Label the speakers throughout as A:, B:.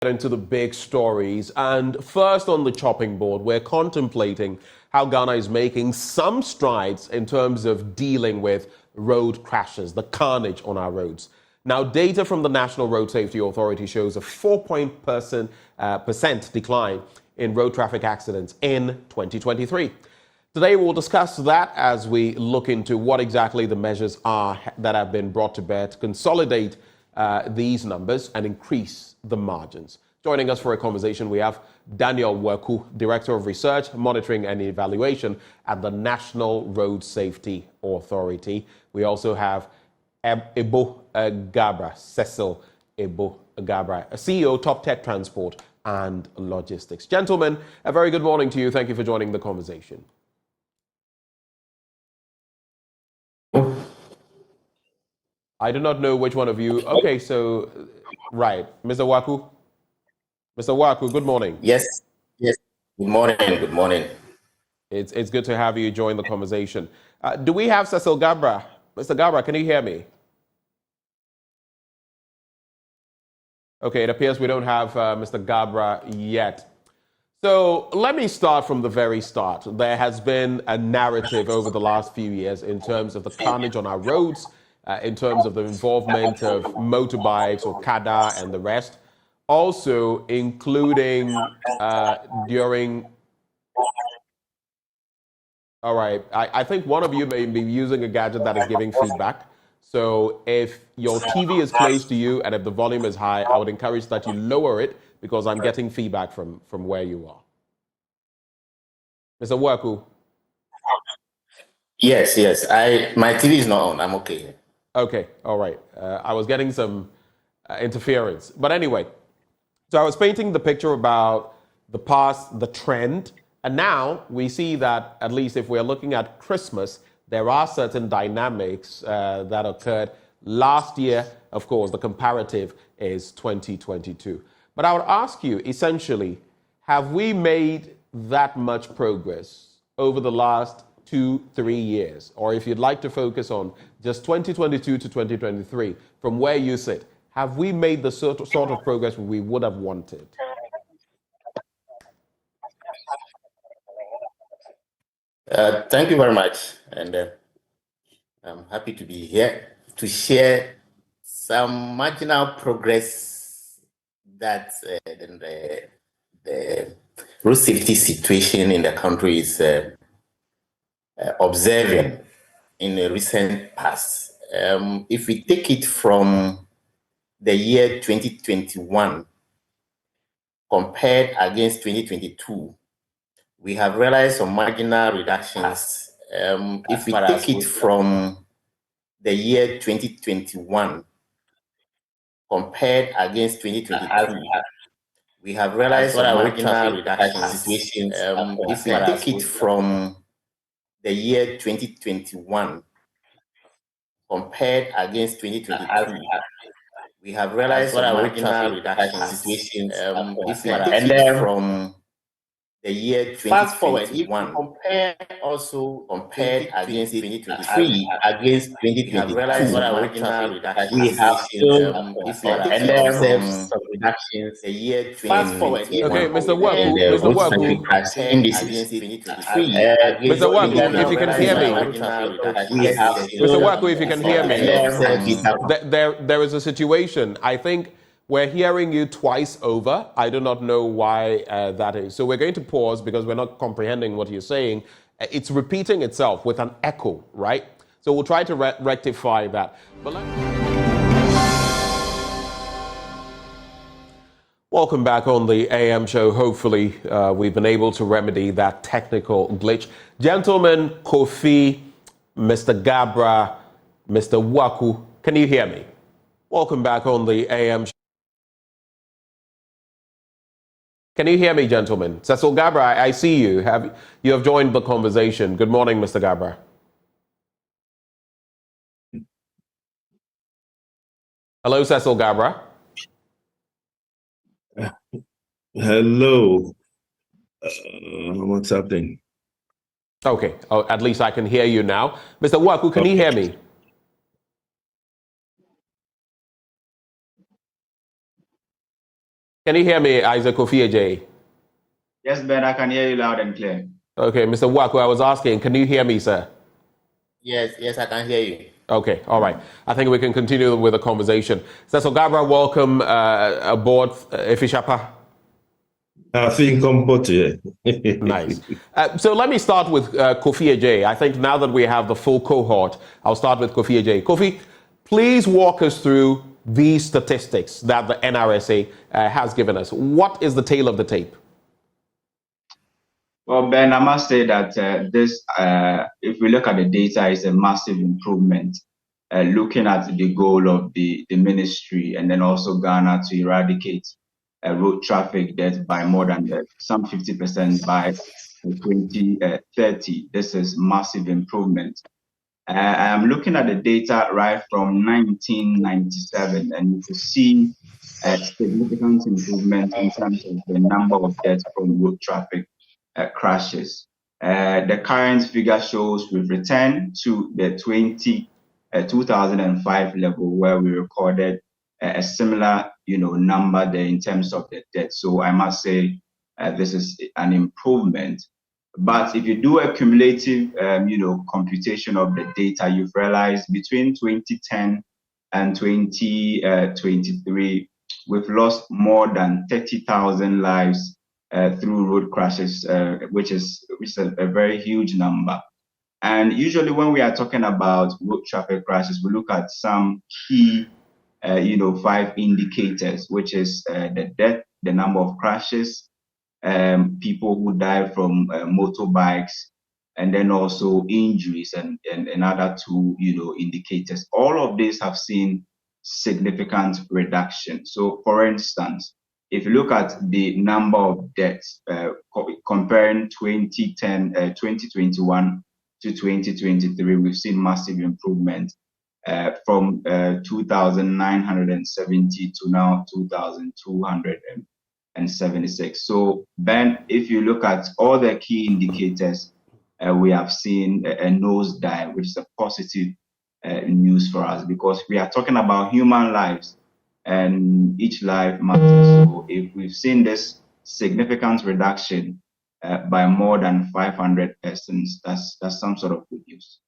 A: Into the big stories. And first on the chopping board, we're contemplating how Ghana is making some strides in terms of dealing with road crashes, the carnage on our roads. Now, data from the National Road Safety Authority shows a 4% decline in road traffic accidents in 2023. Today, we'll discuss that as we look into what exactly the measures are that have been brought to bear to consolidate these numbers and increase the margins. Joining us for a conversation, we have Daniel Waku, Director of Research, Monitoring and Evaluation at the National Road Safety Authority. We also have Ebo Gabra, Cecil Ebo Gabra, CEO, Top Tech Transport and Logistics. Gentlemen, a very good morning to you. Thank you for joining the conversation. I do not know which one of you. Okay, so, right. Mr. Waku? Mr. Waku, good morning.
B: Yes. Good morning.
A: It's good to have you join the conversation. Do we have Cecil Gabra? Mr. Gabra, can you hear me? Okay, it appears we don't have Mr. Gabra yet. So let me start from the very start. There has been a narrative over the last few years in terms of the carnage on our roads, in terms of the involvement of motorbikes or Kada and the rest, also including during... All right, I think one of you may be using a gadget that is giving feedback. So if your TV is close to you and if the volume is high, I would encourage that you lower it because I'm getting feedback from where you are. Mr. Waku?
B: Yes. My TV is not on. I'm okay.
A: Okay, all right. I was getting some interference. But anyway, so I was painting the picture about the past, the trend, and now we see that, at least if we're looking at Christmas, there are certain dynamics that occurred last year. Of course, the comparative is 2022. But I would ask you, essentially, have we made that much progress over the last 2-3 years? Or if you'd like to focus on just 2022 to 2023, from where you sit, have we made the sort of progress we would have wanted?
B: Thank you very much. And I'm happy to be here to share some marginal progress that the road safety situation in the country is observing in the recent past. If we take it from the year 2021 compared against 2022, we have realized some marginal reductions. If we take it from the year 2021 compared against 2022, we have realized some marginal reductions. If we take it from the year 2021 compared against 2022, we have realized some marginal reductions. If we take it from the year 2021 compared against 2023 against 2022, we have still observed some reductions. The year 2021.
A: Okay, Mr. Waku, Mr. Waku, if you can hear me, Mr. Waku, if you can hear me, there is a situation. I think we're hearing you twice over. I do not know why that is. So we're going to pause because we're not comprehending what you're saying. It's repeating itself with an echo, right? So we'll try to rectify that. But welcome back on the AM show. Hopefully, we've been able to remedy that technical glitch. Gentlemen, Kofi, Mr. Gabra, Mr. Waku, can you hear me? Welcome back on the AM show. Can you hear me, gentlemen? Cecil Gabra, I see you. You have joined the conversation. Good morning, Mr. Gabra. Hello, Cecil Gabra.
C: Hello. What's happening?
A: Okay. Oh, at least I can hear you now. Mr. Waku, can you hear me? Can you hear me, Isaac Kofi-Adjei?
D: Yes, Ben, I can hear you loud and clear.
A: Okay, Mr. Waku, I was asking, can you hear me, sir?
B: Yes, I can hear you.
A: Okay, all right. I think we can continue with the conversation. So Gabra, welcome aboard Efishapa.
C: I think I'm here.
A: Nice. So let me start with Kofi-Adjei. I think now that we have the full cohort, I'll start with Kofi-Adjei. Kofi, please walk us through these statistics that the NRSA has given us. What is the tail of the tape?
D: Well, Ben, I must say that if we look at the data, it's a massive improvement. Looking at the goal of the ministry and then also Ghana to eradicate road traffic deaths by more than some 50% by 2030. This is massive improvement. I'm looking at the data right from 1997, and you can see a significant improvement in terms of the number of deaths from road traffic crashes. The current figure shows we've returned to the 2005 level where we recorded a similar, number there in terms of the deaths. So I must say this is an improvement. But if you do a cumulative, computation of the data, you've realized between 2010 and 2023, we've lost more than 30,000 lives through road crashes, which is a very huge number. And usually when we are talking about road traffic crashes, we look at some key, 5 indicators, which is the death, the number of crashes, people who die from motorbikes, and then also injuries and another 2, indicators. All of these have seen significant reduction. So, for instance, if you look at the number of deaths comparing 2021 to 2023, we've seen massive improvement from 2,970 to now 2,276. So, Ben, if you look at all the key indicators, we have seen a nosedive, which is a positive news for us because we are talking about human lives and each life matters. So if we've seen this significant reduction by more than 500 persons, that's some sort of good news.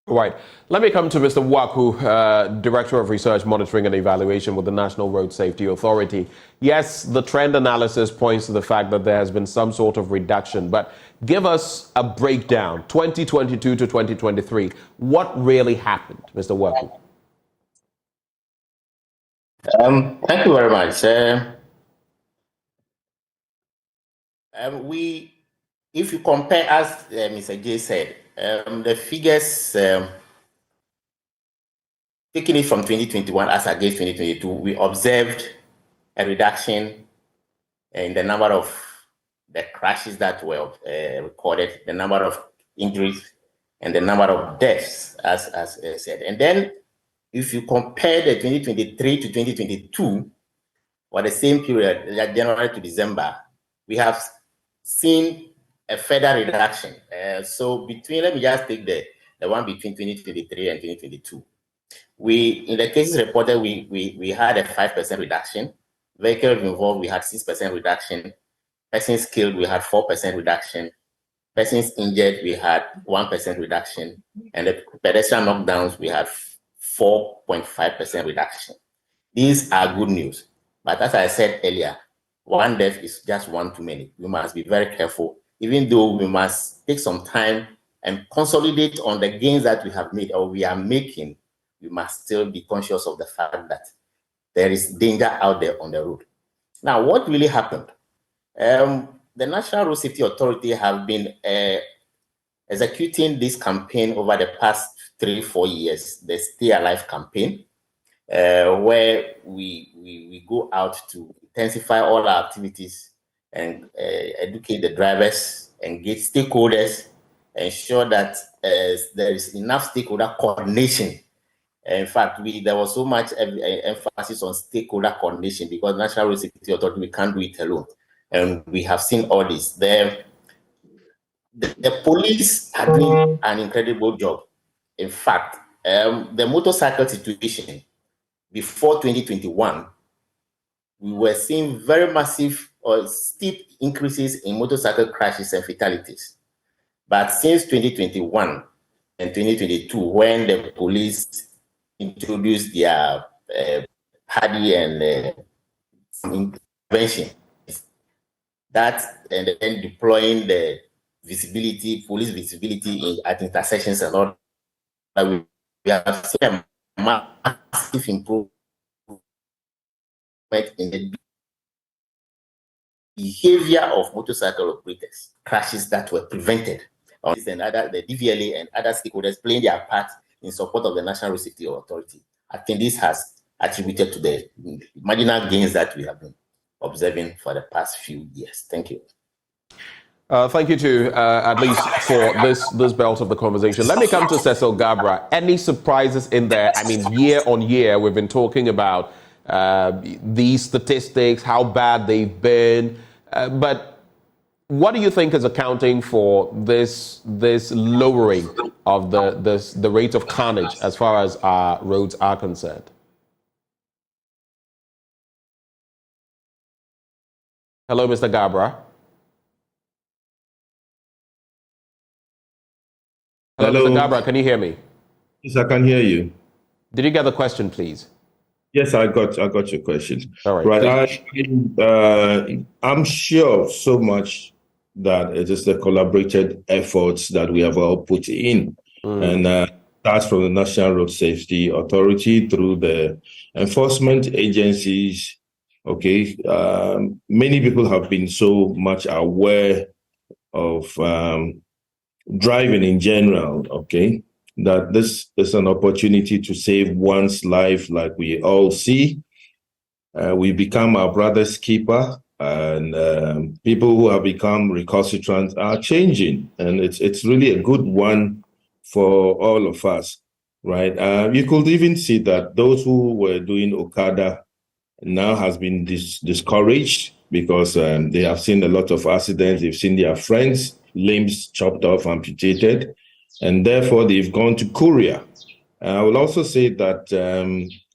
A: Right. Let me come to Mr. Waku, Director of Research, Monitoring and Evaluation with the National Road Safety Authority. Yes, the trend analysis points to the fact that there has been some sort of reduction, but give us a breakdown, 2022 to 2023. What really happened, Mr. Waku?
B: Thank you very much. If you compare, as Mr. J said, the figures taking it from 2021 as against 2022, we observed a reduction in the number of the crashes that were recorded, the number of injuries, and the number of deaths, as said. And then, if you compare the 2023 to 2022, for the same period, like January to December, we have seen a further reduction. So let me just take the one between 2023 and 2022. In the cases reported, we had a 5% reduction. Vehicles involved, we had 6% reduction. Persons killed, we had 4% reduction. Persons injured, we had 1% reduction. And the pedestrian knockdowns, we had 4.5% reduction. These are good news. But as I said earlier, one death is just one too many. We must be very careful, even though we must take some time and consolidate on the gains that we have made or we are making. We must still be conscious of the fact that there is danger out there on the road. Now, what really happened? The National Road Safety Authority have been executing this campaign over the past 3-4 years, the Stay Alive campaign, where we go out to intensify all our activities and educate the drivers, engage stakeholders, ensure that there is enough stakeholder coordination. In fact, there was so much emphasis on stakeholder coordination because National Road Safety Authority, we can't do it alone. And we have seen all this. The police are doing an incredible job. In fact, the motorcycle situation before 2021 we were seeing very massive or steep increases in motorcycle crashes and fatalities. But since 2021 and 2022, when the police introduced their PADI and intervention, that and then deploying the police visibility at intersections and all, we have seen a massive improvement in the behavior of motorcycle operators, crashes that were prevented. And the DVLA and other stakeholders playing their part in support of the National Road Safety Authority. I think this has attributed to the marginal gains that we have been observing for the past few years. Thank you.
A: Thank you to at least for this belt of the conversation. Let me come to Cecil Gabra. Any surprises in there? I mean, year on year, we've been talking about these statistics, how bad they've been. But what do you think is accounting for this lowering of the rate of carnage as far as our roads are concerned? Hello, Mr. Gabra. Hello, Mr. Gabra, can you hear me?
C: Yes, I can hear you.
A: Did you get the question, please?
C: Yes, I got your question.
A: All right.
C: I'm sure so much that it is the collaborated efforts that we have all put in. And that's from the National Road Safety Authority through the enforcement agencies. Okay. Many people have been so much aware of driving in general, okay, that this is an opportunity to save one's life like we all see. We become our brother's keeper, and people who have become recalcitrant are changing. And it's really a good one for all of us, right? You could even see that those who were doing Okada now has been discouraged because they have seen a lot of accidents. They've seen their friends' limbs chopped off, amputated, and therefore they've gone to courier. I will also say that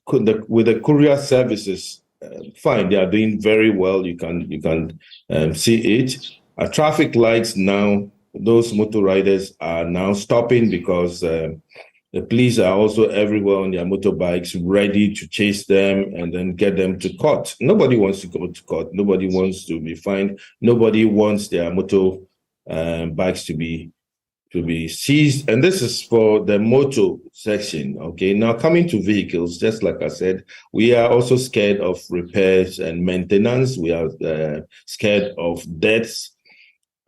C: with the courier services, fine, they are doing very well. You can see it. At traffic lights now, those motor riders are now stopping because the police are also everywhere on their motorbikes, ready to chase them and then get them to court. Nobody wants to go to court. Nobody wants to be fined. Nobody wants their motor bikes to be seized. And this is for the motor section. Okay, now coming to vehicles, just like I said, we are also scared of repairs and maintenance. We are scared of deaths,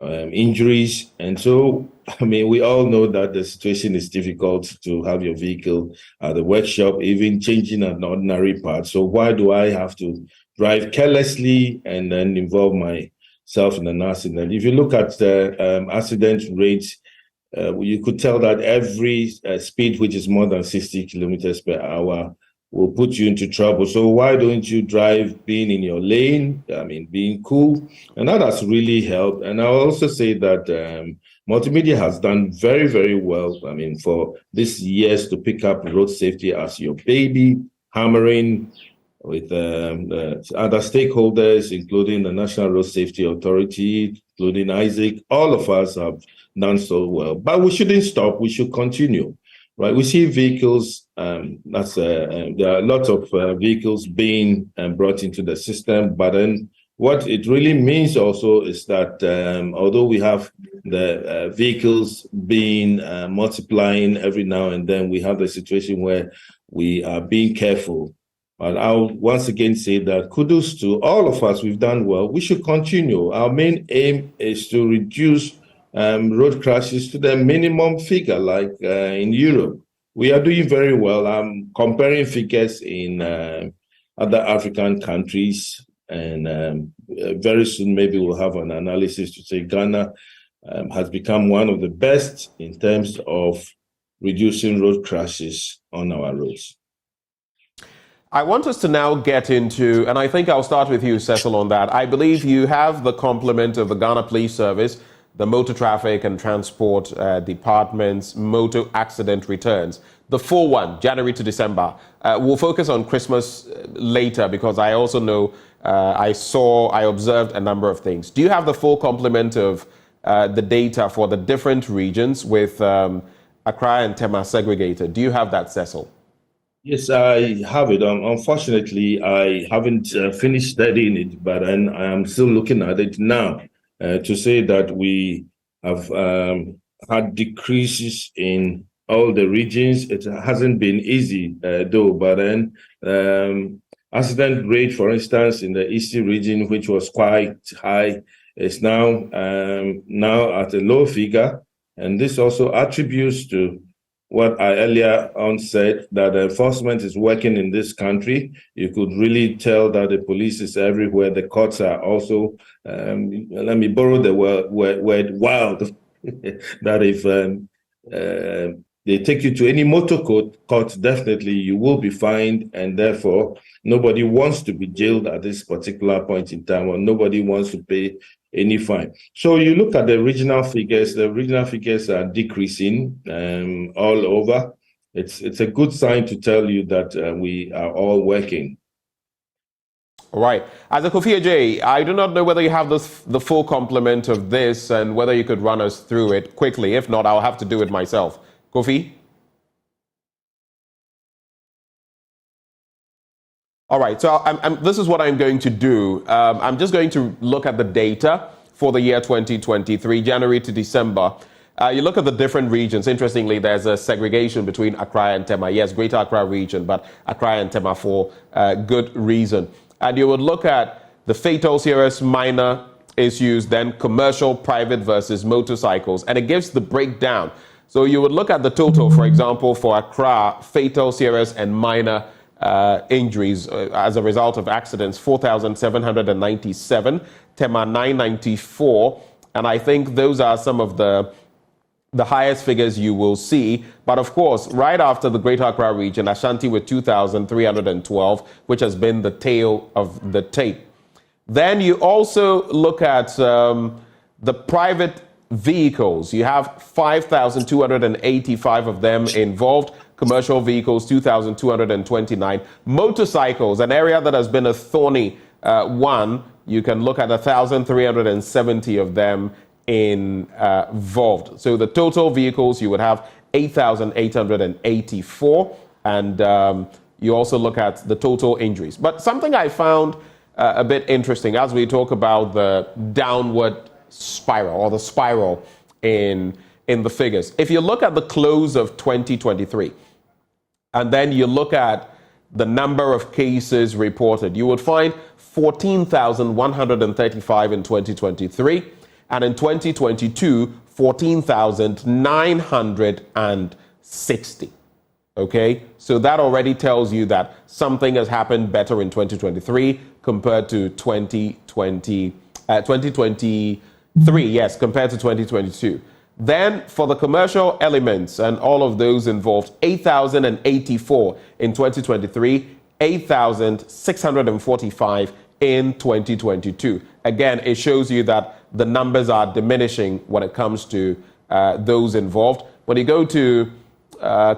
C: injuries. And so, I mean, we all know that the situation is difficult to have your vehicle at the workshop, even changing an ordinary part. So why do I have to drive carelessly and then involve myself in an accident? If you look at the accident rates, you could tell that every speed which is more than 60 kilometers per hour will put you into trouble. So why don't you drive being in your lane? I mean, being cool. And that has really helped. And I'll also say that Multimedia has done very, very well. I mean, for this years to pick up road safety as your baby, hammering with other stakeholders, including the National Road Safety Authority, including Isaac. All of us have done so well. But we shouldn't stop. We should continue, right? We see vehicles, there are lots of vehicles being brought into the system, but then what it really means also is that although we have the vehicles being multiplying every now and then, we have the situation where we are being careful. But I'll once again say that kudos to all of us. We've done well. We should continue. Our main aim is to reduce road crashes to the minimum figure, like in Europe. We are doing very well. I'm comparing figures in other African countries, and very soon maybe we'll have an analysis to say Ghana has become one of the best in terms of reducing road crashes on our roads.
A: I want us to now get into, and I think I'll start with you, Cecil, on that. I believe you have the complement of the Ghana Police Service, the Motor Traffic and Transport Department's motor accident returns. The full one, January to December. We'll focus on Christmas later because I also know I observed a number of things. Do you have the full complement of the data for the different regions with Accra and Tema segregated? Do you have that, Cecil?
C: Yes, I have it. Unfortunately, I haven't finished studying it, but I am still looking at it now to say that we have had decreases in all the regions. It hasn't been easy, though, but then accident rate, for instance, in the eastern region, which was quite high, is now at a low figure. And this also attributes to what I earlier on said, that enforcement is working in this country. You could really tell that the police is everywhere. The courts are also, let me borrow the word wild, that if they take you to any motor court, definitely you will be fined, and therefore nobody wants to be jailed at this particular point in time, or nobody wants to pay any fine. So you look at the regional figures. The regional figures are decreasing all over. It's a good sign to tell you that we are all working.
A: All right. As a Kofi Ajay, I do not know whether you have the full complement of this and whether you could run us through it quickly. If not, I'll have to do it myself. Kofi? All right, so this is what I'm going to do. I'm just going to look at the data for the year 2023, January to December. You look at the different regions. Interestingly, there's a segregation between Accra and Tema. Yes, Greater Accra region, but Accra and Tema for good reason. And you would look at the fatal, serious, minor issues, then commercial, private versus motorcycles, and it gives the breakdown. So you would look at the total, for example, for Accra, fatal, serious, and minor injuries as a result of accidents, 4,797, Tema 994, and I think those are some of the highest figures you will see. But of course, right after the Greater Accra region, Ashanti with 2,312, which has been the tail of the tape. Then you also look at the private vehicles. You have 5,285 of them involved. Commercial vehicles, 2,229. Motorcycles, an area that has been a thorny one, you can look at 1,370 of them involved. So the total vehicles, you would have 8,884, and you also look at the total injuries. But something I found a bit interesting as we talk about the downward spiral, or the spiral in the figures. If you look at the close of 2023, and then you look at the number of cases reported, you would find 14,135 in 2023, and in 2022, 14,960. Okay, so that already tells you that something has happened better in 2023 compared to 2023, yes, compared to 2022. Then for the commercial elements and all of those involved, 8,084 in 2023, 8,645 in 2022. Again, it shows you that the numbers are diminishing when it comes to those involved. When you go to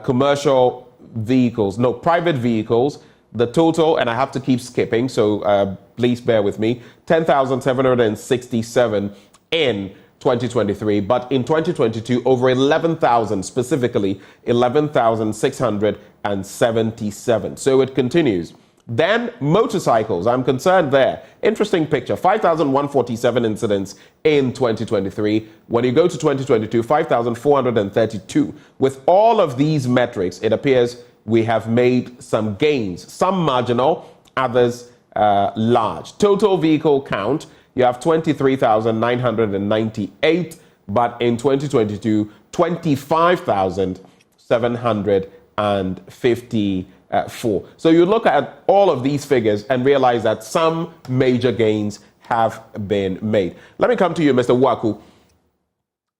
A: commercial vehicles, no, private vehicles, the total, and I have to keep skipping, so please bear with me, 10,767 in 2023, but in 2022, over 11,000, specifically 11,677. So it continues. Then motorcycles, I'm concerned there. Interesting picture, 5,147 incidents in 2023. When you go to 2022, 5,432. With all of these metrics, it appears we have made some gains, some marginal, others large. Total vehicle count, you have 23,998, but in 2022, 25,754. So you look at all of these figures and realize that some major gains have been made. Let me come to you, Mr. Waku.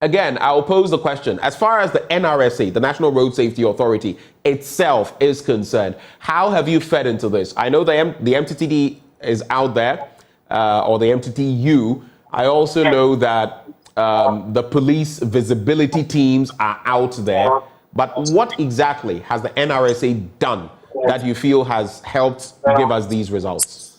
A: Again, I'll pose the question. As far as the NRSA, the National Road Safety Authority itself is concerned, how have you fed into this? I know the MTTD is out there, or the MTTU. I also know that the police visibility teams are out there. But what exactly has the NRSA done that you feel has helped give us these results?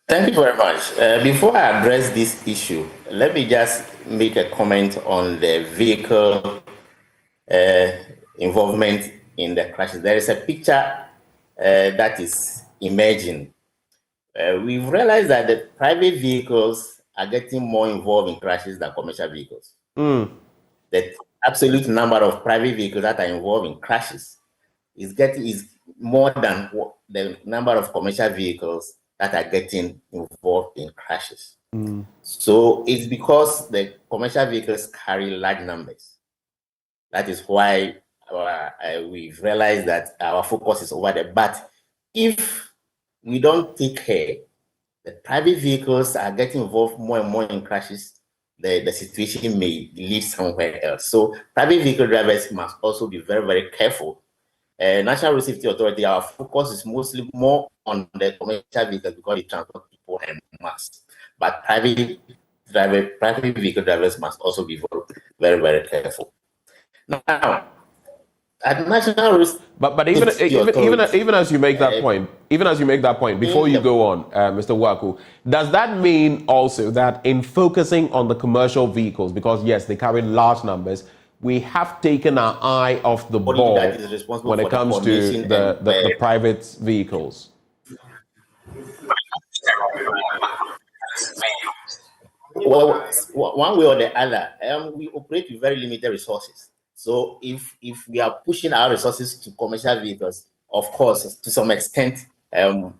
B: Thank you very much. Before I address this issue, let me just make a comment on the vehicle involvement in the crashes. There is a picture that is emerging. We've realized that the private vehicles are getting more involved in crashes than commercial vehicles. The absolute number of private vehicles that are involved in crashes is more than the number of commercial vehicles that are getting involved in crashes. So it's because the commercial vehicles carry large numbers. That is why we've realized that our focus is over there. But if we don't take care, the private vehicles are getting involved more and more in crashes, the situation may lead somewhere else. So private vehicle drivers must also be very, very careful. National Road Safety Authority, our focus is mostly more on the commercial vehicles because they transport people and mass. But private vehicle drivers must also be very, very careful. Now, at National Road
A: But even as you make that point, before you go on, Mr. Waku, does that mean also that in focusing on the commercial vehicles, because yes, they carry large numbers, we have taken our eye off the ball when it comes to the private vehicles?
B: Well, one way or the other, we operate with very limited resources. So if we are pushing our resources to commercial vehicles, of course, to some extent,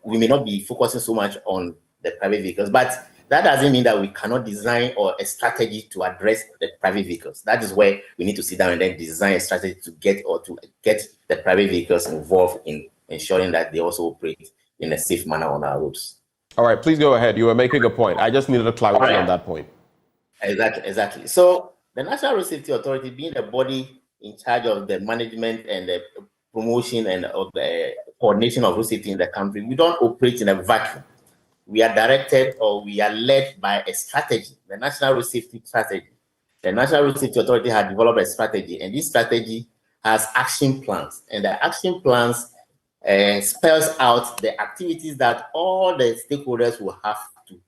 B: we may not be focusing so much on the private vehicles, but that doesn't mean that we cannot design a strategy to address the private vehicles. That is where we need to sit down and then design a strategy to get the private vehicles involved in ensuring that they also operate in a safe manner on our roads.
A: All right, please go ahead. You were making a point. I just needed a clarity on that point.
B: Exactly. So the National Road Safety Authority, being the body in charge of the management and the promotion and of the coordination of road safety in the country, we don't operate in a vacuum. We are directed or we are led by a strategy, the National Road Safety Strategy. The National Road Safety Authority has developed a strategy, and this strategy has action plans. And the action plans spells out the activities that all the stakeholders will have to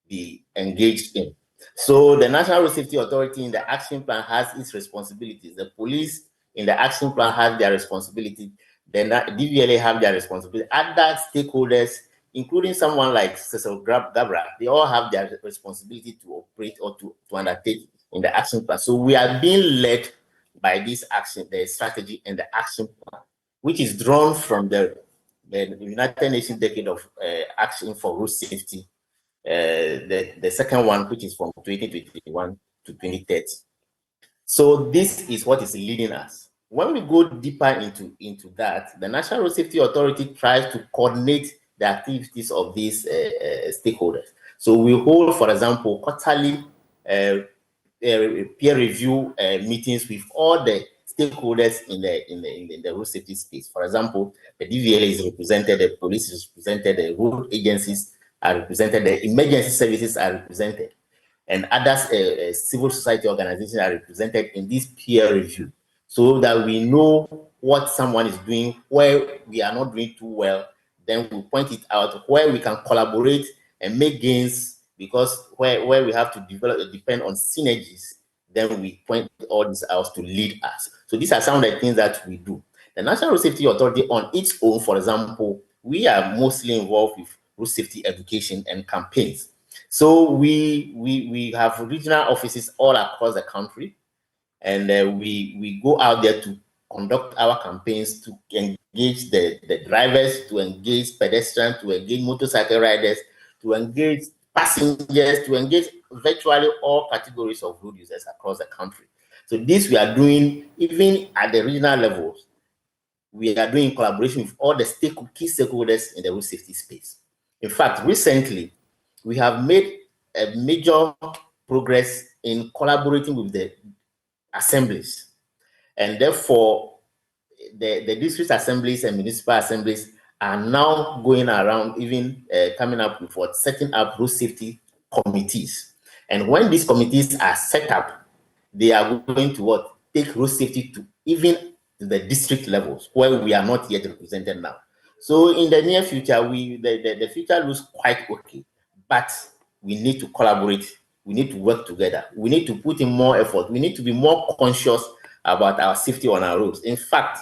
B: be engaged in. So the National Road Safety Authority in the action plan has its responsibilities. The police in the action plan have their responsibility. The DVLA have their responsibility. Other stakeholders, including someone like Cecil Gabra, they all have their responsibility to operate or to undertake in the action plan. So we are being led by this action, the strategy and the action plan, which is drawn from the United Nations Decade of Action for Road Safety, the second one, which is from 2021 to 2030. So this is what is leading us. When we go deeper into that, the National Road Safety Authority tries to coordinate the activities of these stakeholders. So we hold, for example, quarterly peer review meetings with all the stakeholders in the road safety space. For example, the DVLA is represented, the police is represented, the road agencies are represented, the emergency services are represented, and other civil society organizations are represented in this peer review, so that we know what someone is doing, where we are not doing too well, then we point it out, where we can collaborate and make gains, because where we have to depend on synergies, then we point all this out to lead us. So these are some of the things that we do. The National Road Safety Authority on its own, for example, we are mostly involved with road safety education and campaigns. So we have regional offices all across the country, and we go out there to conduct our campaigns, to engage the drivers, to engage pedestrians, to engage motorcycle riders, to engage passengers, to engage virtually all categories of road users across the country. So this we are doing even at the regional levels. We are doing collaboration with all the key stakeholders in the road safety space. In fact, recently, we have made a major progress in collaborating with the assemblies. And therefore, the district assemblies and municipal assemblies are now going around, even coming up with setting up road safety committees. And when these committees are set up, they are going to take road safety to even the district levels, where we are not yet represented now. So in the near future, the future looks quite okay, but we need to collaborate. We need to work together. We need to put in more effort. We need to be more conscious about our safety on our roads. In fact,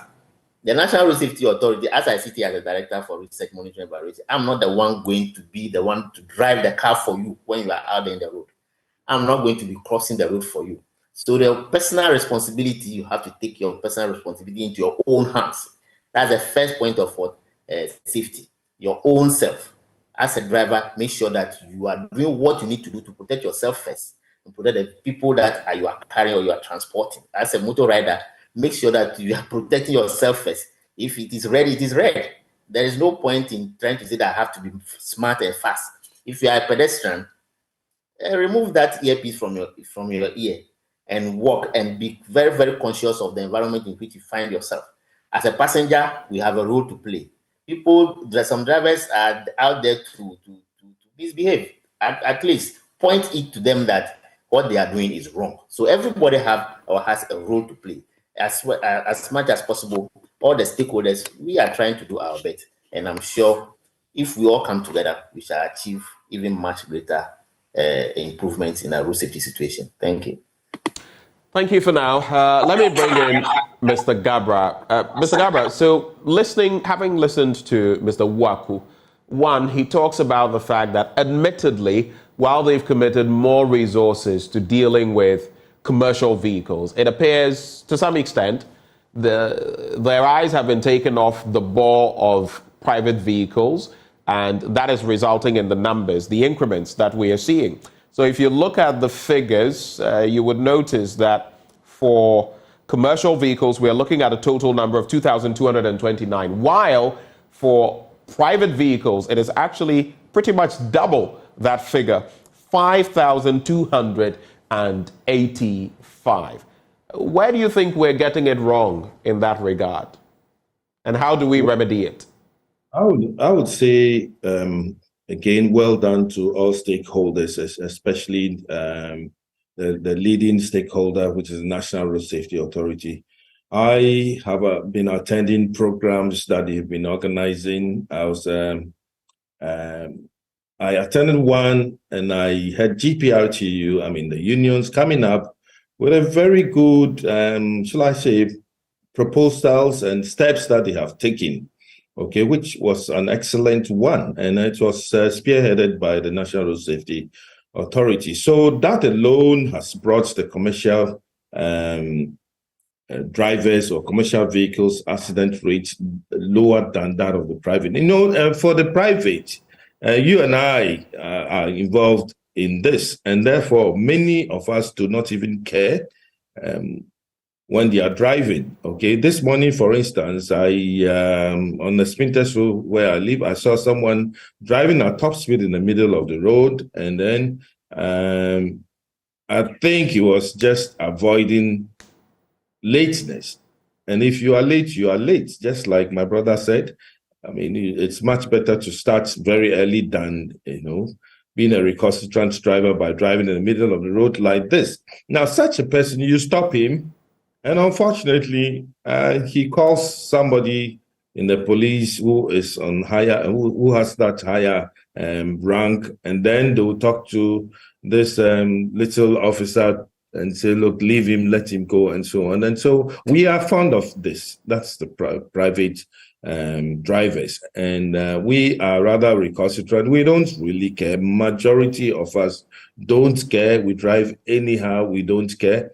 B: the National Road Safety Authority, as I sit here as a director for research monitoring and evaluation, I'm not the one going to be the one to drive the car for you when you are out there in the road. I'm not going to be crossing the road for you. So the personal responsibility, you have to take your personal responsibility into your own hands. That's the first point of safety, your own self. As a driver, make sure that you are doing what you need to do to protect yourself first and protect the people that you are carrying or you are transporting. As a motor rider, make sure that you are protecting yourself first. If it is red, it is red. There is no point in trying to say that I have to be smart and fast. If you are a pedestrian, remove that earpiece from your ear and walk and be very, very conscious of the environment in which you find yourself. As a passenger, we have a role to play. Some drivers are out there to misbehave. At least point it to them that what they are doing is wrong. So everybody has a role to play. As much as possible, all the stakeholders, we are trying to do our best. And I'm sure if we all come together, we shall achieve even much greater improvements in our road safety situation. Thank you.
A: Thank you for now. Let me bring in Mr. Gabra. Mr. Gabra, so having listened to Mr. Waku, one, he talks about the fact that admittedly, while they've committed more resources to dealing with commercial vehicles, it appears to some extent their eyes have been taken off the ball of private vehicles, and that is resulting in the numbers, the increments that we are seeing. So if you look at the figures, you would notice that for commercial vehicles, we are looking at a total number of 2,229, while for private vehicles, it is actually pretty much double that figure, 5,285. Where do you think we're getting it wrong in that regard? And how do we remedy it?
C: I would say, again, well done to all stakeholders, especially the leading stakeholder, which is the National Road Safety Authority. I have been attending programs that they've been organizing. I attended one and I had GPRTU, the unions coming up with a very good, shall I say, proposals and steps that they have taken. Okay, which was an excellent one, and it was spearheaded by the National Road Safety Authority. So that alone has brought the commercial drivers or commercial vehicles accident rates lower than that of the private. For the private, you and I are involved in this, and therefore many of us do not even care when they are driving. Okay, this morning, for instance, I on the Spintex Road where I live, I saw someone driving at top speed in the middle of the road, and then I think he was just avoiding lateness. And if you are late, you are late. Just like my brother said, it's much better to start very early than being a recalcitrant driver by driving in the middle of the road like this. Now, such a person, you stop him, and unfortunately, he calls somebody in the police who is on higher, who has that higher rank, and then they will talk to this little officer and say, "Look, leave him, let him go," and so on. And so we are fond of this. That's the private drivers, and we are rather recalcitrant. We don't really care. Majority of us don't care. We drive anyhow. We don't care.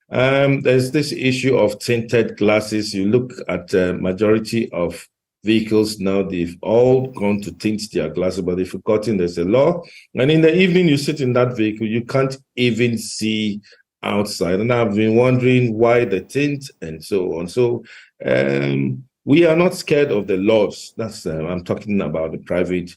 C: There's this issue of tinted glasses. You look at majority of vehicles now, they've all gone to tint their glasses, but they've forgotten there's a law. And in the evening, you sit in that vehicle, you can't even see outside. And I've been wondering why the tint and so on. So we are not scared of the laws. That's I'm talking about the private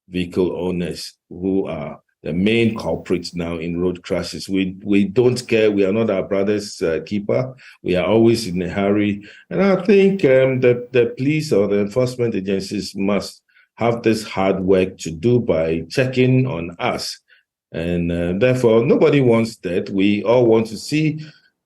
C: vehicle owners who are the main culprits now in road crashes. We don't care. We are not our brother's keeper. We are always in a hurry. And I think the police or the enforcement agencies must have this hard work to do by checking on us. And therefore, nobody wants that. We all want to see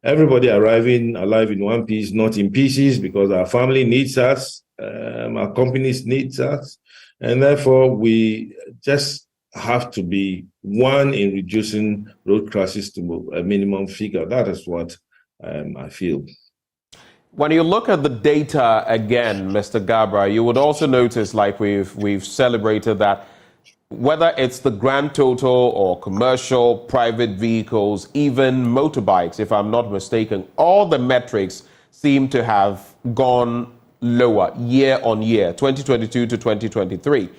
C: everybody arriving alive in one piece, not in pieces, because our family needs us. our companies need us, and therefore we just have to be one in reducing road crashes to a minimum figure. That is what I feel.
A: When you look at the data again, Mr. Gabra, you would also notice, like we've celebrated, that whether it's the grand total or commercial, private vehicles, even motorbikes, if I'm not mistaken, all the metrics seem to have gone lower year on year, 2022 to 2023.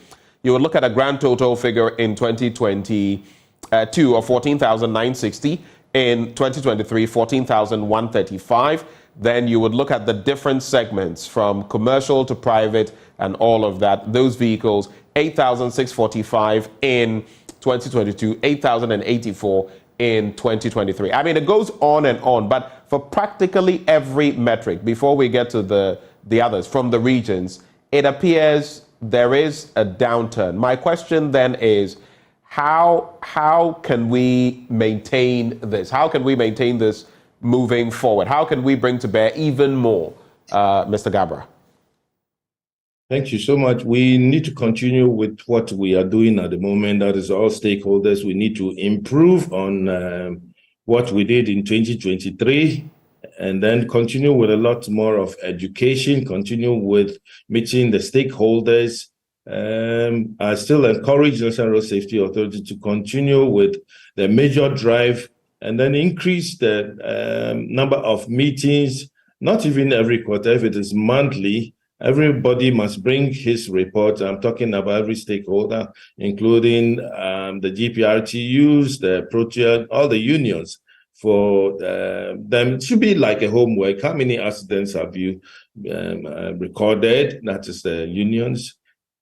A: You would look at a grand total figure in 2022 of 14,960, in 2023, 14,135. Then you would look at the different segments from commercial to private and all of that. Those vehicles, 8,645 in 2022, 8,084 in 2023. I mean, it goes on and on, but for practically every metric, before we get to the others from the regions, it appears there is a downturn. My question then is, how can we maintain this? How can we maintain this moving forward? How can we bring to bear even more, Mr. Gabra?
C: Thank you so much. We need to continue with what we are doing at the moment. That is, all stakeholders. We need to improve on what we did in 2023, and then continue with a lot more of education, continue with meeting the stakeholders. I still encourage the National Road Safety Authority to continue with the major drive and then increase the number of meetings, not even every quarter. If it is monthly, everybody must bring his report. I'm talking about every stakeholder, including the GPRTUs, the Protea, all the unions. For them, it should be like a homework. How many accidents have you recorded? That is the unions.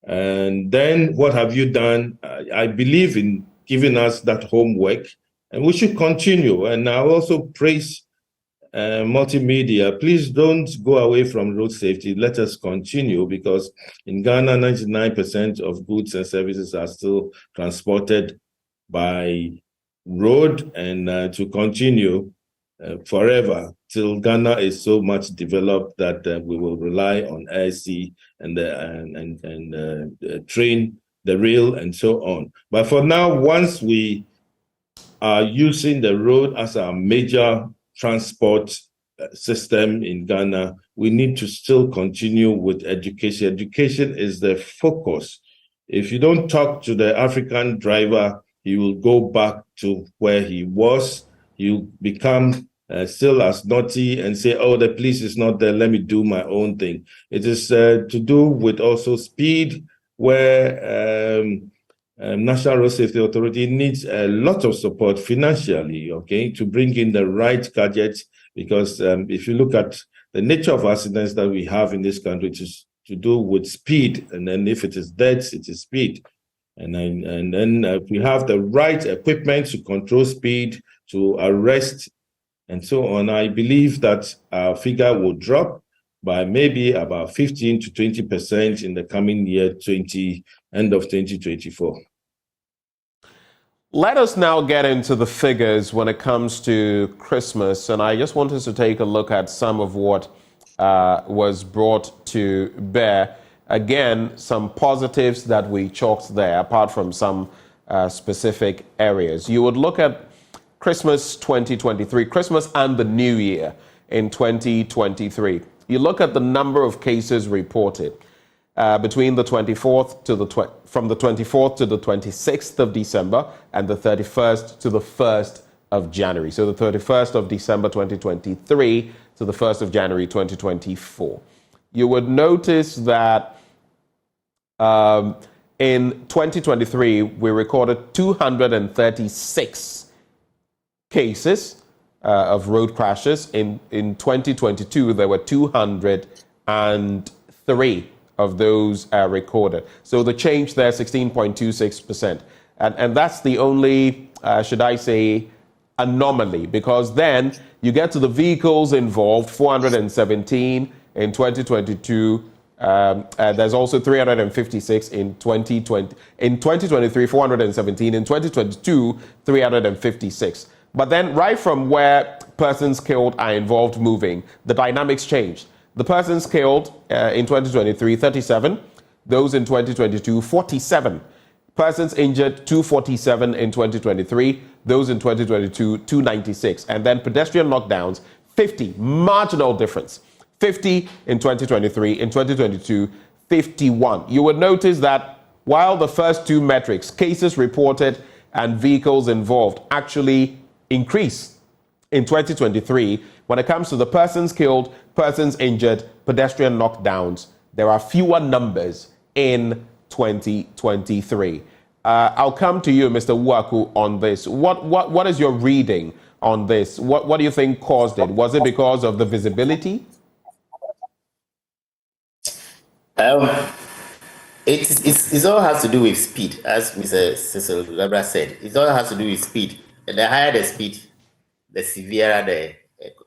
C: And then what have you done? I believe in giving us that homework, and we should continue. And I also praise multimedia. Please don't go away from road safety. Let us continue, because in Ghana, 99% of goods and services are still transported by road, and to continue forever till Ghana is so much developed that we will rely on air, sea, and train, the rail, and so on. But for now, once we are using the road as our major transport system in Ghana, we need to still continue with education. Education is the focus. If you don't talk to the African driver, he will go back to where he was. You become still as naughty and say, oh, the police is not there, let me do my own thing. It is to do with also speed, where National Road Safety Authority needs a lot of support financially, okay, to bring in the right gadgets, because if you look at the nature of accidents that we have in this country, it is to do with speed, and then if it is deaths, it is speed. And then if we have the right equipment to control speed, to arrest, and so on, I believe that our figure will drop by maybe about 15 to 20% in the coming year, end of 2024.
A: Let us now get into the figures when it comes to Christmas, and I just want us to take a look at some of what was brought to bear. Again, some positives that we chalked there, apart from some specific areas. You would look at Christmas 2023, Christmas and the New Year in 2023. You look at the number of cases reported between the 24th to from the 24th to the 26th of December and the 31st to the 1st of January. So the 31st of December 2023 to the 1st of January 2024. You would notice that in 2023, we recorded 236 cases of road crashes. In 2022, there were 203 of those recorded. So the change there, 16.26%. And that's the only, should I say, anomaly, because then you get to the vehicles involved, 417 in 2022. There's also 356 in 2020. In 2023, 417. In 2022, 356. But then right from where persons killed are involved moving, the dynamics changed. The persons killed in 2023, 37. Those in 2022, 47. Persons injured, 247 in 2023. Those in 2022, 296. And then pedestrian knockdowns, 50. Marginal difference. 50 in 2023. In 2022, 51. You would notice that while the first two metrics, cases reported and vehicles involved, actually increase in 2023, when it comes to the persons killed, persons injured, pedestrian knockdowns, there are fewer numbers in 2023. I'll come to you, Mr. Uwaku, on this. What is your reading on this? What do you think caused it? Was it because of the visibility?
B: It all has to do with speed, as Mr. Cecil Labra said. It all has to do with speed. And the higher the speed, the severer the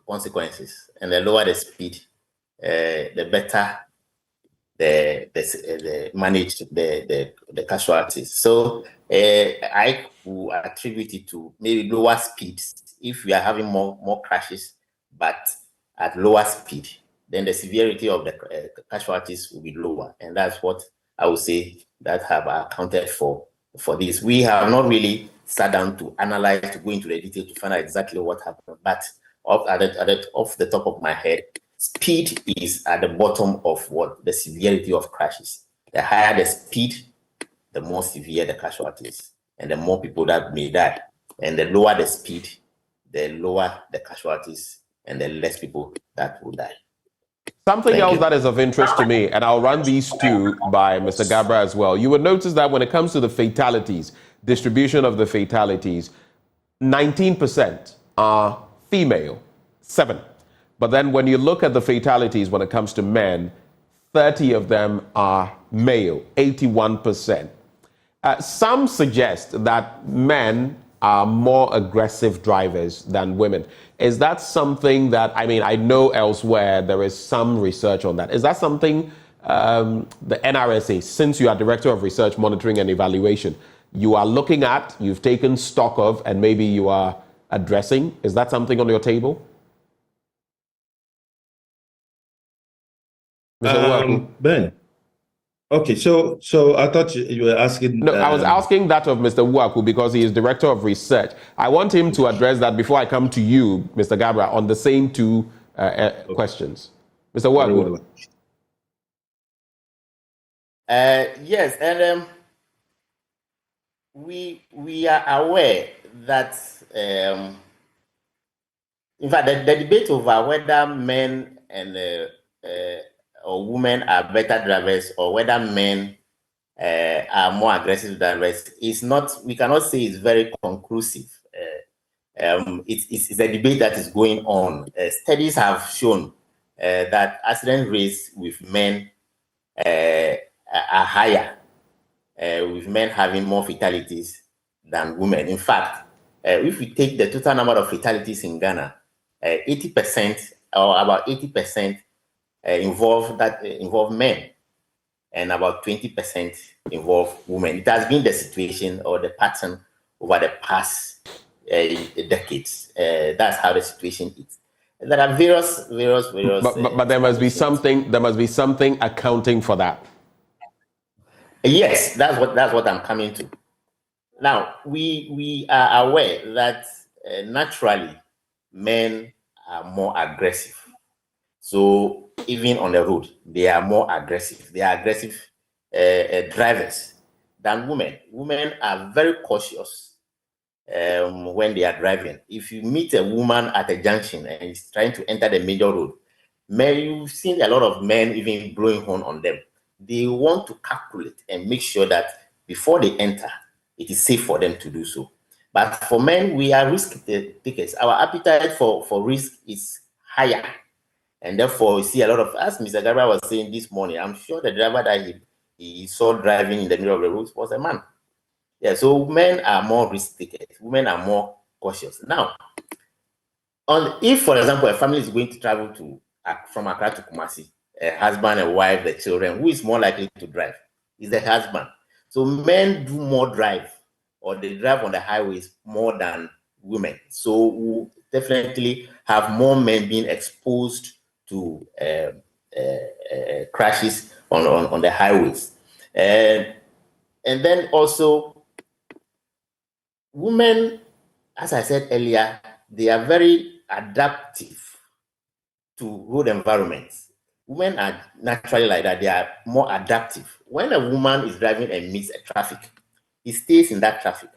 B: consequences, and the lower the speed, the better the manage the casualties. So I will attribute it to maybe lower speeds. If we are having more crashes, but at lower speed, then the severity of the casualties will be lower, and that's what I would say that have accounted for this. We have not really sat down to analyze, to go into the detail to find out exactly what happened, but off the top of my head, speed is at the bottom of what the severity of crashes. The higher the speed, the more severe the casualties, and the more people that may die. And the lower the speed, the lower the casualties, and the less people that will die.
A: Something else that is of interest to me, and I'll run these two by Mr. Gabra as well. You would notice that when it comes to the fatalities, distribution of the fatalities, 19% are female, 7. But then when you look at the fatalities when it comes to men, 30 of them are male, 81%. Some suggest that men are more aggressive drivers than women. Is that something that, I know elsewhere there is some research on that. Is that something the NRSA, since you are Director of Research, Monitoring and Evaluation, you are looking at, you've taken stock of, and maybe you are addressing? Is that something on your table?
C: Ben. Okay, so I thought you were asking.
A: No, I was asking that of Mr. Uwaku because he is Director of Research. I want him to address that before I come to you, Mr. Gabra, on the same two questions. Mr. Uwaku.
B: Yes, and we are aware that, in fact, the debate over whether men and or women are better drivers or whether men are more aggressive drivers is not, we cannot say it's very conclusive. It's a debate that is going on. Studies have shown that accident rates with men are higher, with men having more fatalities than women. In fact, if we take the total number of fatalities in Ghana, 80% or about 80% involve men, and about 20% involve women. It has been the situation or the pattern over the past decades. That's how the situation is. There are various.
A: But there must be something. There must be something accounting for that.
B: Yes, that's what I'm coming to. Now we are aware that naturally men are more aggressive. So even on the road, they are more aggressive. They are aggressive drivers than women. Women are very cautious when they are driving. If you meet a woman at a junction and is trying to enter the major road, you've seen a lot of men even blowing horn on them. They want to calculate and make sure that before they enter, it is safe for them to do so. But for men, we are risk takers. Our appetite for risk is higher. And therefore, you see a lot of, as Mr. Gabra was saying this morning, I'm sure the driver that he saw driving in the middle of the road was a man. Yeah, so men are more risk takers. Women are more cautious. Now, if, for example, a family is going to travel from Accra to Kumasi, a husband, a wife, the children, who is more likely to drive? Is the husband. So men do more drive, or they drive on the highways more than women. So we definitely have more men being exposed to crashes on the highways. And then also, women, as I said earlier, they are very adaptive to road environments. Women are naturally like that. They are more adaptive. When a woman is driving and meets a traffic, he stays in that traffic.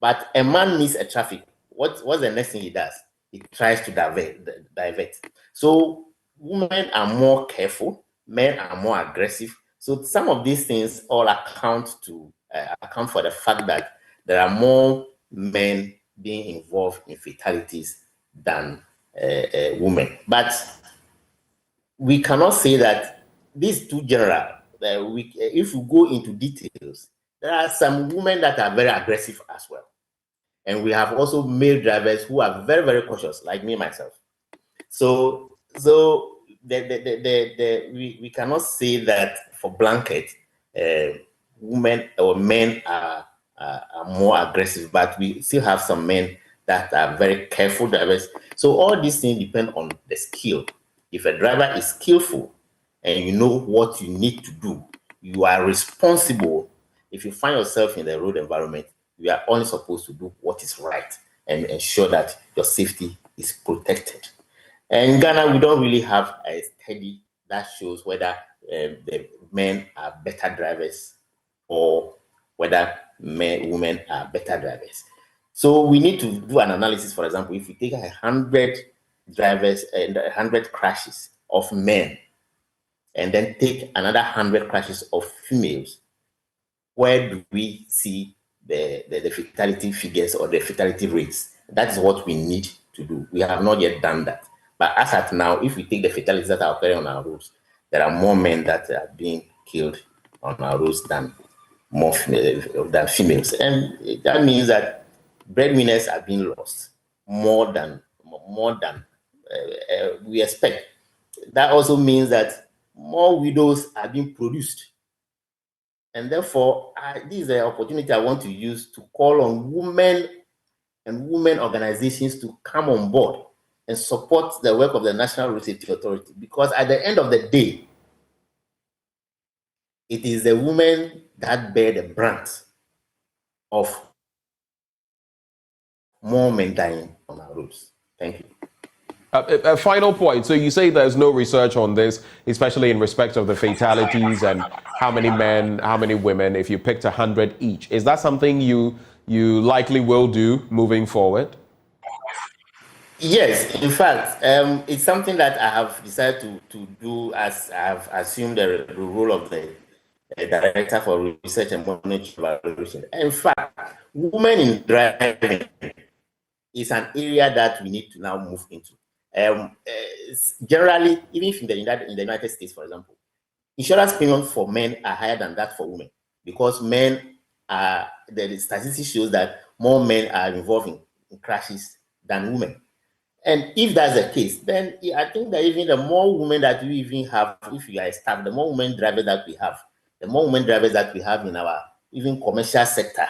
B: But a man meets a traffic. What's the next thing he does? He tries to divert. So women are more careful. Men are more aggressive. So some of these things all account for the fact that there are more men being involved in fatalities than women. But we cannot say that these two general. If we go into details, there are some women that are very aggressive as well. And we have also male drivers who are very, very cautious, like me, myself. So we cannot say that for blanket, women or men are more aggressive, but we still have some men that are very careful drivers. So all these things depend on the skill. If a driver is skillful and you know what you need to do, you are responsible. If you find yourself in the road environment, you are only supposed to do what is right and ensure that your safety is protected. And in Ghana, we don't really have a study that shows whether the men are better drivers or whether women are better drivers. So we need to do an analysis. For example, if we take 100 drivers and 100 crashes of men and then take another 100 crashes of females, where do we see the fatality figures or the fatality rates? That is what we need to do. We have not yet done that. But as at now, if we take the fatalities that are occurring on our roads, there are more men that are being killed on our roads than females. And that means that breadwinners are being lost more than we expect. That also means that more widows are being produced. And therefore, this is an opportunity I want to use to call on women and women organizations to come on board and support the work of the National Road Safety Authority. Because at the end of the day, it is the women that bear the brunt of more men dying on our roads. Thank you.
A: A final point. So you say there's no research on this, especially in respect of the fatalities and how many men, how many women, if you picked 100 each. Is that something you likely will do moving forward?
B: Yes, in fact, it's something that I have decided to do as I have assumed the role of the Director for Research and Monitoring Evaluation. In fact, women in driving is an area that we need to now move into. Generally, even in the United States, for example, insurance premiums for men are higher than that for women because the statistics shows that more men are involved in crashes than women. And if that's the case, then I think that even the more women that we even have, if you are a staff, the more women drivers that we have, the more women drivers that we have in our even commercial sector,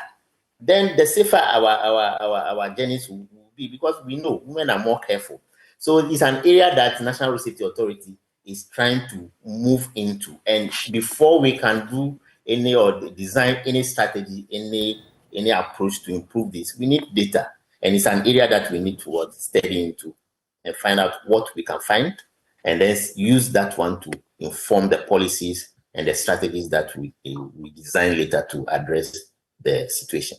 B: then the safer our journeys will be, because we know women are more careful. So it's an area that National Road Safety Authority is trying to move into. And before we can do any or design any strategy, any approach to improve this, we need data. And it's an area that we need to study into and find out what we can find, and then use that one to inform the policies and the strategies that we design later to address the situation.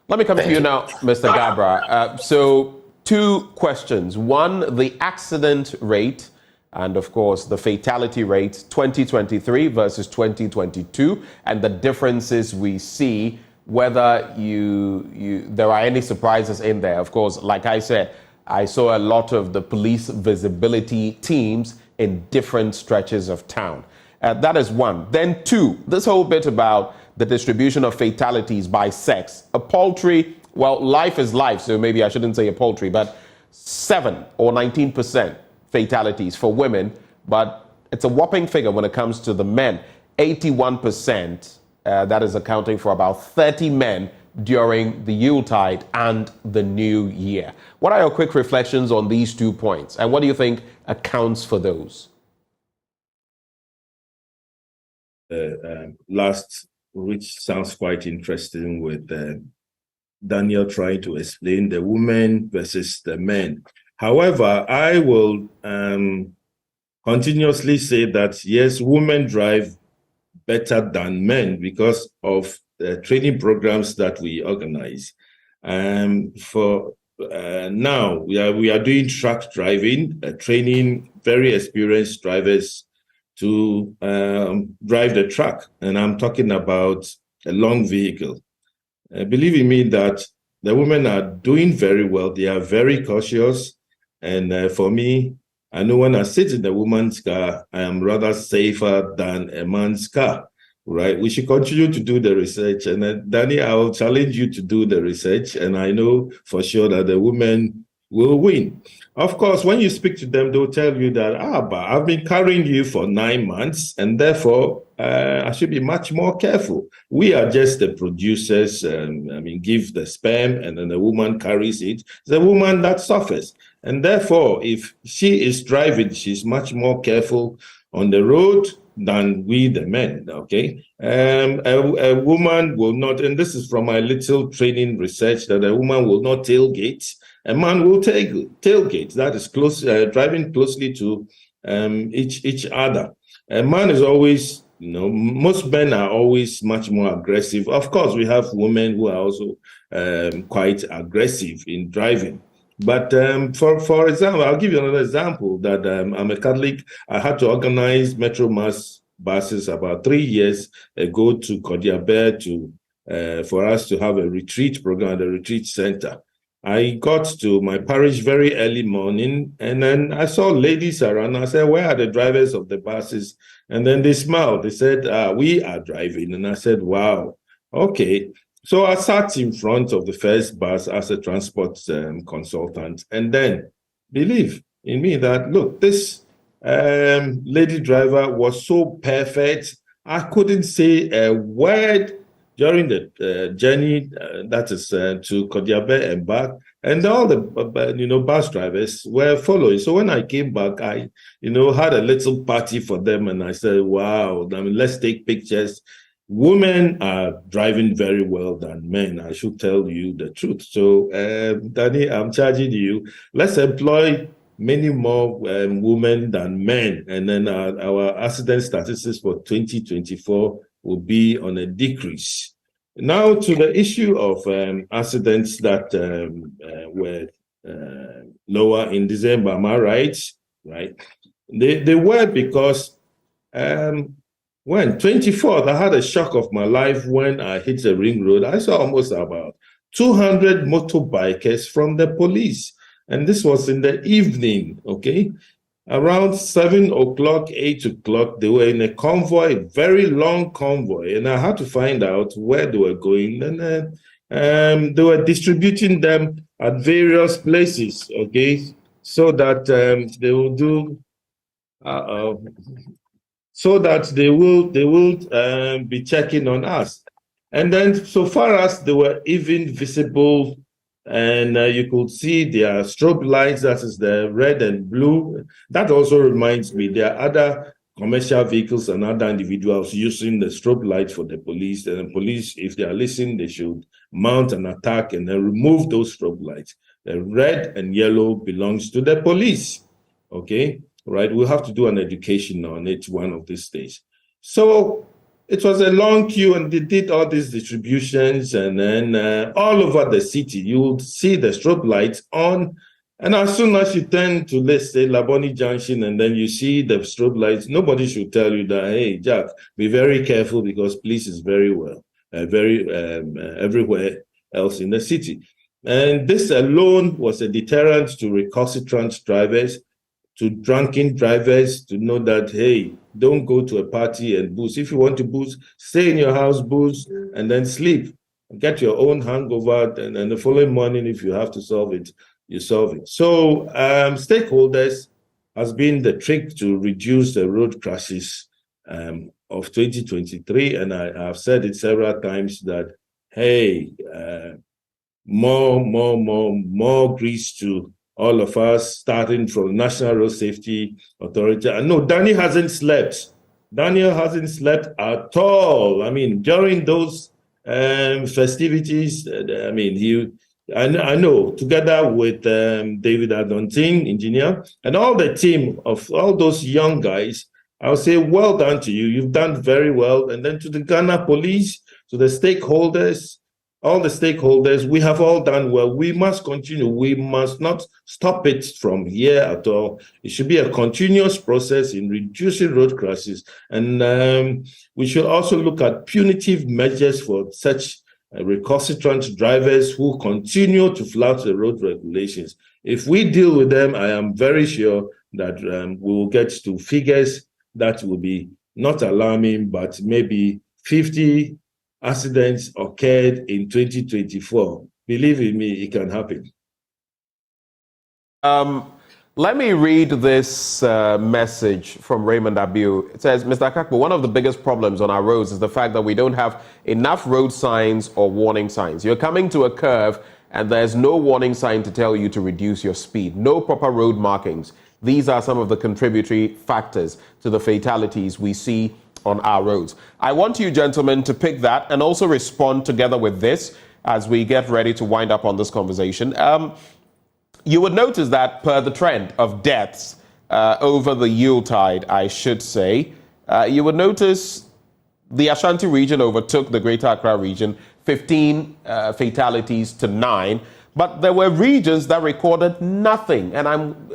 A: Let me come to you now, Mr. Gabra. So 2 questions. One, the accident rate and, of course, the fatality rate 2023 versus 2022 and the differences we see, whether there are any surprises in there. Of course, like I said, I saw a lot of the police visibility teams in different stretches of town. That is one. Then 2, this whole bit about the distribution of fatalities by sex. A paltry, well, life is life, so maybe I shouldn't say a paltry, but 7 or 19% fatalities for women, but it's a whopping figure when it comes to the men. 81%, that is accounting for about 30 men during the Yuletide and the New Year. What are your quick reflections on these 2 points, and what do you think accounts for those?
C: last, which sounds quite interesting, with Daniel trying to explain the women versus the men. However, I will continuously say that, yes, women drive better than men because of the training programs that we organize. For now, we are doing truck driving, training very experienced drivers to drive the truck. And I'm talking about a long vehicle. Believe me that the women are doing very well. They are very cautious. And for me, I know when I sit in a woman's car, I am rather safer than a man's car, right? We should continue to do the research. And Danny, I will challenge you to do the research. And I know for sure that the women will win. Of course, when you speak to them, they'll tell you that, but I've been carrying you for 9 months, and therefore I should be much more careful. We are just the producers. Give the sperm, and then the woman carries it. It's the woman that suffers. And therefore, if she is driving, she's much more careful on the road than we, the men, okay? A woman will not, and this is from my little training research, that a woman will not tailgate. A man will tailgate. That is close, driving closely to each other. A man is always, most men are always much more aggressive. Of course, we have women who are also quite aggressive in driving. But for example, I'll give you another example that I'm a Catholic. I had to organize Metro Mass buses about 3 years ago to Kodiabe for us to have a retreat program at the retreat center. I got to my parish very early morning, and then I saw ladies around. I said, "Where are the drivers of the buses?" And then they smiled. They said, "We are driving." And I said, "Wow, okay." So I sat in front of the first bus as a transport consultant, and then believe in me that, look, this lady driver was so perfect. I couldn't say a word during the journey, that is to Kodiabe and back, and all the bus drivers were following. So when I came back, I had a little party for them, and I said, "Wow, let's take pictures." Women are driving very well than men. I should tell you the truth. So, Danny, I'm charging you. Let's employ many more women than men, and then our accident statistics for 2024 will be on a decrease. Now to the issue of accidents that were lower in December. Am I right? Right. They were because when 24th, I had a shock of my life when I hit the ring road. I saw almost about 200 motorbikers from the police. And this was in the evening, okay? Around 7 o'clock, 8 o'clock, they were in a convoy, a very long convoy. And I had to find out where they were going. And they were distributing them at various places, okay? So that they will do... so that they will be checking on us. And then so far as they were even visible, and you could see their strobe lights, that is the red and blue. That also reminds me, there are other commercial vehicles and other individuals using the strobe light for the police. And the police, if they are listening, they should mount an attack and then remove those strobe lights. The red and yellow belongs to the police, okay? Right, we'll have to do an education on it one of these days. So it was a long queue, and they did all these distributions, and then all over the city, you would see the strobe lights on. And as soon as you turn to, let's say, Laboni Junction, and then you see the strobe lights, nobody should tell you that, hey, Jack, be very careful because police is very well, everywhere else in the city. And this alone was a deterrent to recalcitrant drivers, to drunken drivers, to know that, hey, don't go to a party and booze. If you want to booze, stay in your house, booze, and then sleep. Get your own hangover, and the following morning, if you have to solve it, you solve it. So stakeholders has been the trick to reduce the road crashes of 2023. And I have said it several times that, hey, more grease to all of us, starting from National Road Safety Authority. And no, Danny hasn't slept. Daniel hasn't slept at all. I mean, during those festivities, I mean, I know, together with David Adontin, engineer, and all the team of all those young guys, I'll say, well done to you. You've done very well. And then to the Ghana police, to the stakeholders, all the stakeholders, we have all done well. We must continue. We must not stop it from here at all. It should be a continuous process in reducing road crashes. And we should also look at punitive measures for such recalcitrant drivers who continue to flout the road regulations. If we deal with them, I am very sure that we will get to figures that will be not alarming, but maybe 50 accidents occurred in 2024. Believe in me, it can happen.
A: Let me read this message from Raymond Abiu. It says, Mr. Akakpo, one of the biggest problems on our roads is the fact that we don't have enough road signs or warning signs. You're coming to a curve and there's no warning sign to tell you to reduce your speed. No proper road markings. These are some of the contributory factors to the fatalities we see on our roads. I want you gentlemen to pick that and also respond together with this as we get ready to wind up on this conversation. You would notice that per the trend of deaths over the Yuletide, I should say, you would notice the Ashanti region overtook the Greater Accra region, 15 fatalities to 9. But there were regions that recorded nothing, and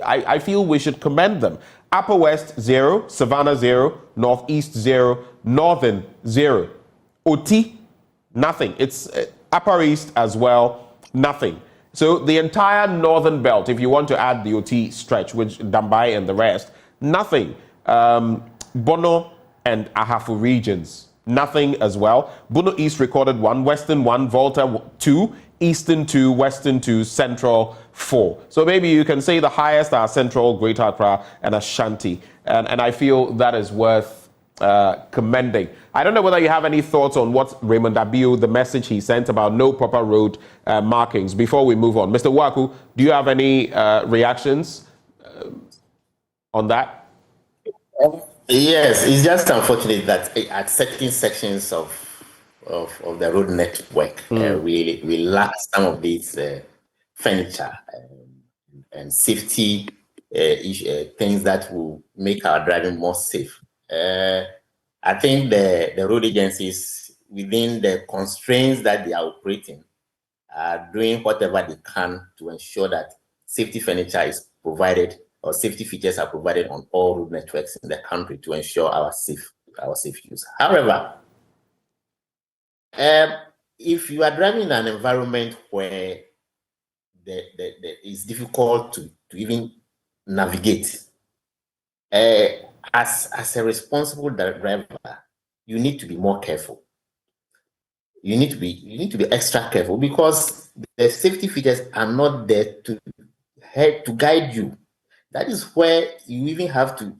A: I feel we should commend them. Upper West, 0. Savannah, 0. Northeast, 0. Northern, 0. Oti, nothing. It's Upper East as well, nothing. So the entire northern belt, if you want to add the Oti stretch, which Dambai and the rest, nothing. Bono and Ahafu regions, nothing as well. Bono East recorded 1, Western 1, Volta 2, Eastern 2, Western 2, Central 4. So maybe you can say the highest are Central, Greater Accra, and Ashanti. And I feel that is worth commending. I don't know whether you have any thoughts on what Raymond Abiu, the message he sent about no proper road markings before we move on. Mr. Waku, do you have any reactions on that?
B: Yes, it's just unfortunate that at certain sections of the road network, we lack some of these furniture and safety things that will make our driving more safe. I think the road agencies, within the constraints that they are operating, are doing whatever they can to ensure that safety furniture is provided or safety features are provided on all road networks in the country to ensure our safe use. However, if you are driving in an environment where it's difficult to even navigate, as a responsible driver, you need to be more careful. You need to be extra careful because the safety features are not there to guide you. That is where you even have to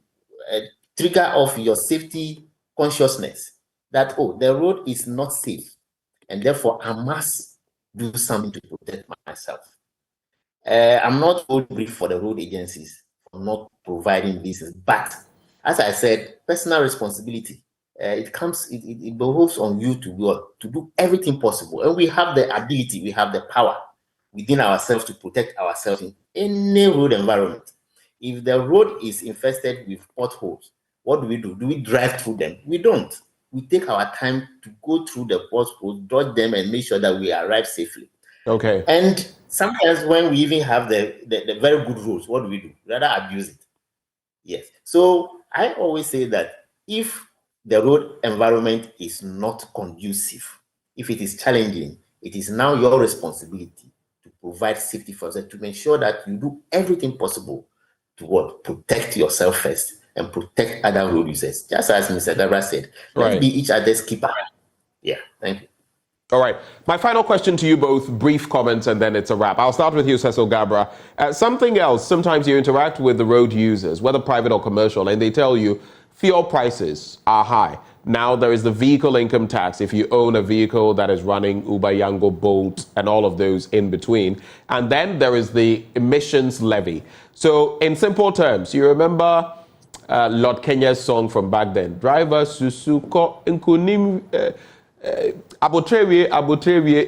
B: trigger off your safety consciousness that, the road is not safe, and therefore I must do something to protect myself. I'm not going to brief for the road agencies for not providing this, but as I said, personal responsibility. It behoves on you to do everything possible, and we have the ability, we have the power within ourselves to protect ourselves in any road environment. If the road is infested with potholes, what do? Do we drive through them? We don't. We take our time to go through the potholes, dodge them, and make sure that we arrive safely.
A: Okay.
B: And sometimes when we even have the very good roads, what do? Rather abuse it. Yes. So I always say that if the road environment is not conducive, if it is challenging, it is now your responsibility to provide safety for us, to make sure that you do everything possible to protect yourself first and protect other road users. Just as Mr. Gabra said, let's be each other's keeper. Yeah, thank you.
A: All right. My final question to you both, brief comments, and then it's a wrap. I'll start with you, Cecil Gabra. Something else, sometimes you interact with the road users, whether private or commercial, and they tell you fuel prices are high. Now there is the vehicle income tax if you own a vehicle that is running Uber, Yango, Bolt, and all of those in between. And then there is the emissions levy. So in simple terms, you remember Lord Kenya's song from back then. Driver Susuko Nkunim Abotrewie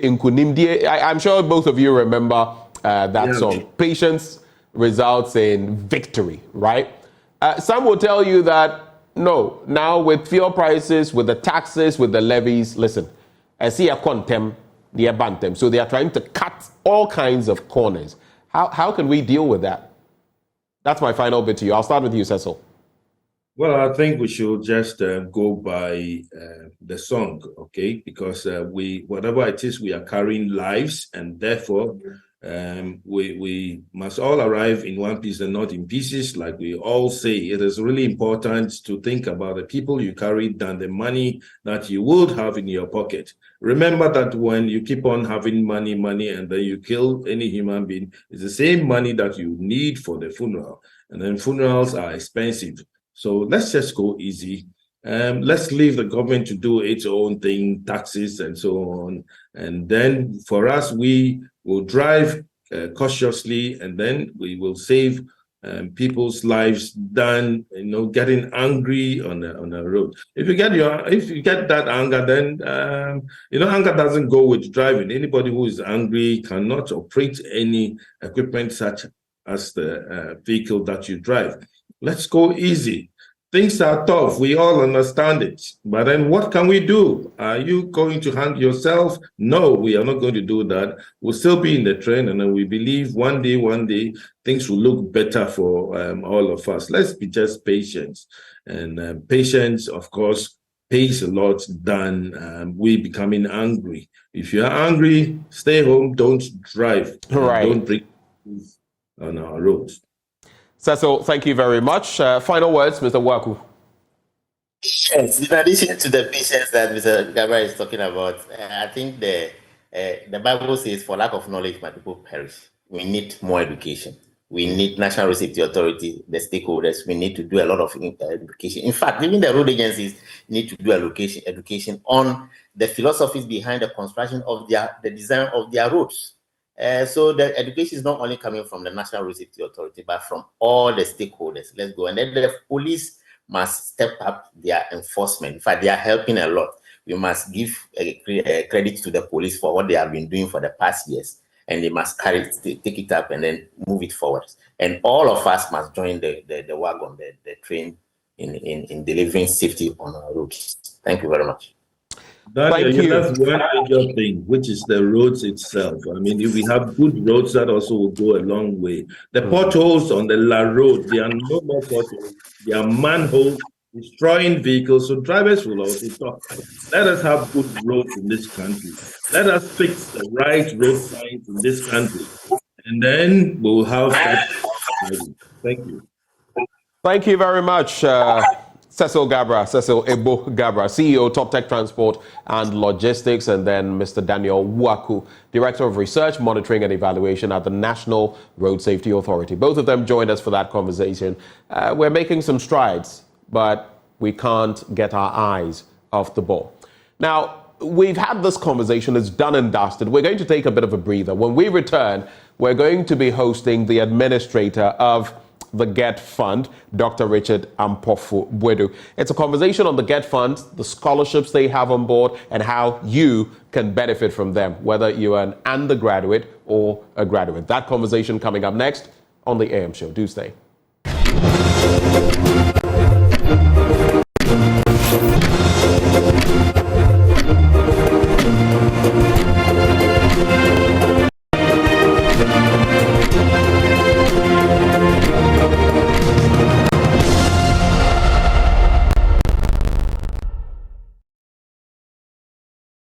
A: Nkunim. I'm sure both of you remember that song. Patience results in victory, right? Some will tell you that no, now with fuel prices, with the taxes, with the levies, listen, I see a contem, near Bantem. So they are trying to cut all kinds of corners. How can we deal with that? That's my final bit to you. I'll start with you, Cecil.
C: Well, I think we should just go by the song, okay? Because whatever it is, we are carrying lives, and therefore we must all arrive in one piece and not in pieces. Like we all say, it is really important to think about the people you carry than the money that you would have in your pocket. Remember that when you keep on having money, and then you kill any human being, it's the same money that you need for the funeral. And then funerals are expensive. So let's just go easy. Let's leave the government to do its own thing, taxes and so on. And then for us, we will drive cautiously, and then we will save people's lives than getting angry on the road. If you get that anger, then anger doesn't go with driving. Anybody who is angry cannot operate any equipment such as the vehicle that you drive. Let's go easy. Things are tough. We all understand it. But then what can we do? Are you going to hang yourself? No, we are not going to do that. We'll still be in the train, and then we believe one day, things will look better for all of us. Let's be just patient. And patience, of course, pays a lot than we becoming angry. If you're angry, stay home, don't drive.
A: Right.
C: Don't bring on our roads.
A: Cecil, thank you very much. Final words, Mr. Waku.
B: Yes, in addition to the patience that Mr. Gabriel is talking about, I think the Bible says, for lack of knowledge, my people perish. We need more education. We need National Road Safety Authority, the stakeholders. We need to do a lot of education. In fact, even the road agencies need to do education on the philosophies behind the construction of the design of their roads. So the education is not only coming from the National Road Safety Authority, but from all the stakeholders. Let's go. And then the police must step up their enforcement. In fact, they are helping a lot. We must give credit to the police for what they have been doing for the past years. And they must take it up and then move it forward. And all of us must join the wagon, the train in delivering safety on our roads. Thank you very much.
A: Thank you.
C: That's one major thing, which is the roads itself. I mean, if we have good roads, that also will go a long way. The potholes on the road, there are no more potholes. There are manholes destroying vehicles, so drivers will also talk. Let us have good roads in this country. Let us fix the right road signs in this country, and then we'll have that. Thank you.
A: Thank you very much, Cecil Ebo Gabra, CEO, Top Tech Transport and Logistics, and then Mr. Daniel Waku, Director of Research, Monitoring and Evaluation at the National Road Safety Authority. Both of them joined us for that conversation. We're making some strides, but we can't get our eyes off the ball. Now, we've had this conversation. It's done and dusted. We're going to take a bit of a breather. When we return, we're going to be hosting the administrator of the GET Fund, Dr. Richard Ampofu Bwedu. It's a conversation on the GET Fund, the scholarships they have on board, and how you can benefit from them, whether you're an undergraduate or a graduate. That conversation coming up next on the AM Show. Do stay.